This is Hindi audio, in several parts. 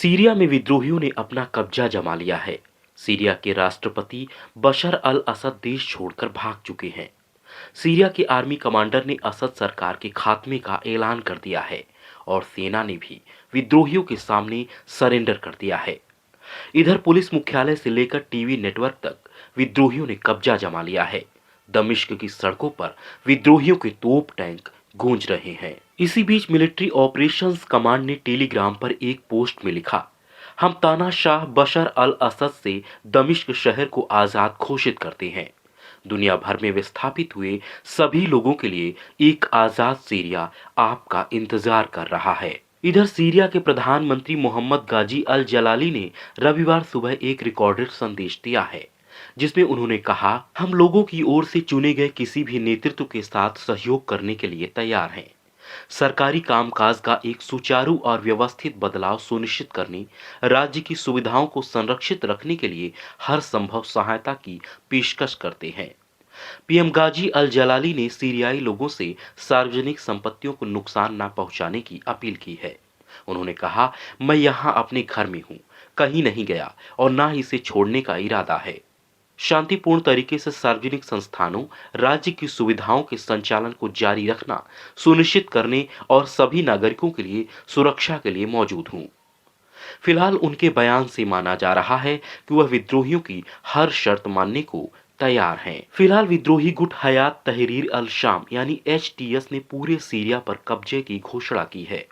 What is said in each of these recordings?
सीरिया में विद्रोहियों ने अपना कब्जा जमा लिया है। सीरिया के राष्ट्रपति बशर अल असद देश छोड़कर भाग चुके हैं। सीरिया के आर्मी कमांडर ने असद सरकार के खात्मे का ऐलान कर दिया है और सेना ने भी विद्रोहियों के सामने सरेंडर कर दिया है। इधर पुलिस मुख्यालय से लेकर टीवी नेटवर्क तक विद्रोहियों ने कब्जा जमा लिया है। दमिश्क की सड़कों पर विद्रोहियों के तोप टैंक गूंज रहे हैं। इसी बीच मिलिट्री ऑपरेशंस कमांड ने टेलीग्राम पर एक पोस्ट में लिखा, हम तानाशाह बशर अल असद से दमिश्क शहर को आजाद घोषित करते हैं। दुनिया भर में विस्थापित हुए सभी लोगों के लिए एक आजाद सीरिया आपका इंतजार कर रहा है। इधर सीरिया के प्रधानमंत्री मोहम्मद गाजी अल जलाली ने रविवार सुबह एक रिकॉर्डेड संदेश दिया है, जिसमें उन्होंने कहा, हम लोगों की ओर से चुने गए किसी भी नेतृत्व के साथ सहयोग करने के लिए तैयार हैं। सरकारी कामकाज का एक सुचारू और व्यवस्थित बदलाव सुनिश्चित करने, राज्य की सुविधाओं को संरक्षित रखने के लिए हर संभव सहायता की पेशकश करते हैं। पीएम गाजी अल जलाली ने सीरियाई लोगों से सार्वजनिक संपत्तियों को नुकसान न पहुंचाने की अपील की है। उन्होंने कहा, मैं यहाँ अपने घर में हूँ, कहीं नहीं गया और ना ही इसे छोड़ने का इरादा है। शांतिपूर्ण तरीके से सार्वजनिक संस्थानों, राज्य की सुविधाओं के संचालन को जारी रखना सुनिश्चित करने और सभी नागरिकों के लिए सुरक्षा के लिए मौजूद हूँ। फिलहाल उनके बयान से माना जा रहा है कि वह विद्रोहियों की हर शर्त मानने को तैयार हैं। फिलहाल विद्रोही गुट हयात तहरीर अल शाम यानी एचटीएस ने पूरे सीरिया पर कब्जे की घोषणा की है।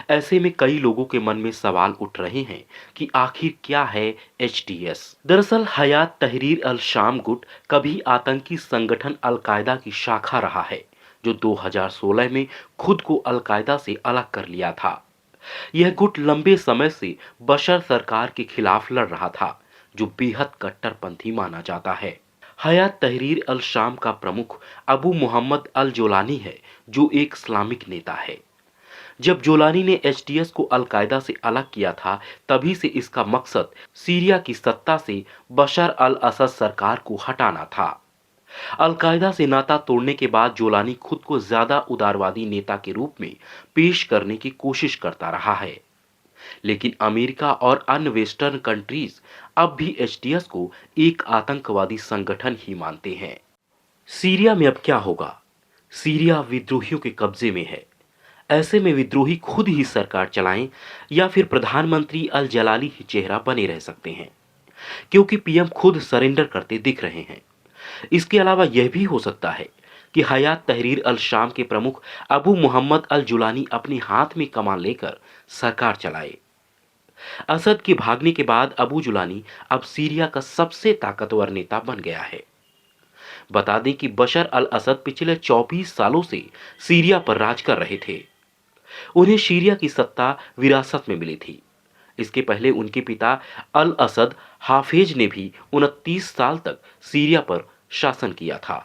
ऐसे में कई लोगों के मन में सवाल उठ रहे हैं कि आखिर क्या है एचटीएस। दरअसल हयात तहरीर अल शाम गुट कभी आतंकी संगठन अल कायदा की शाखा रहा है, जो 2016 में खुद को अल कायदा से अलग कर लिया था। यह गुट लंबे समय से बशर सरकार के खिलाफ लड़ रहा था, जो बेहद कट्टरपंथी माना जाता है। हयात तहरीर अल शाम का प्रमुख अबू मोहम्मद अल जोलानी है, जो एक इस्लामिक नेता है। जब जोलानी ने एचटीएस को अल कायदा से अलग किया था, तभी से इसका मकसद सीरिया की सत्ता से बशर अल असद सरकार को हटाना था। अल कायदा से नाता तोड़ने के बाद जोलानी खुद को ज्यादा उदारवादी नेता के रूप में पेश करने की कोशिश करता रहा है, लेकिन अमेरिका और अन्य वेस्टर्न कंट्रीज अब भी एचटीएस को एक आतंकवादी संगठन ही मानते हैं। सीरिया में अब क्या होगा? सीरिया विद्रोहियों के कब्जे में है। ऐसे में विद्रोही खुद ही सरकार चलाएं या फिर प्रधानमंत्री अल जलाली ही चेहरा बने रह सकते हैं, क्योंकि पीएम खुद सरेंडर करते दिख रहे हैं। इसके अलावा यह भी हो सकता है कि हयात तहरीर अल शाम के प्रमुख अबू मोहम्मद अल जुलानी अपने हाथ में कमान लेकर सरकार चलाए। असद के भागने के बाद अबू जुलानी अब सीरिया का सबसे ताकतवर नेता बन गया है। बता दें कि बशर अल असद पिछले 24 सालों से सीरिया पर राज कर रहे थे। उन्हें सीरिया की सत्ता विरासत में मिली थी। इसके पहले उनके पिता अल असद हाफेज ने भी 29 साल तक सीरिया पर शासन किया था।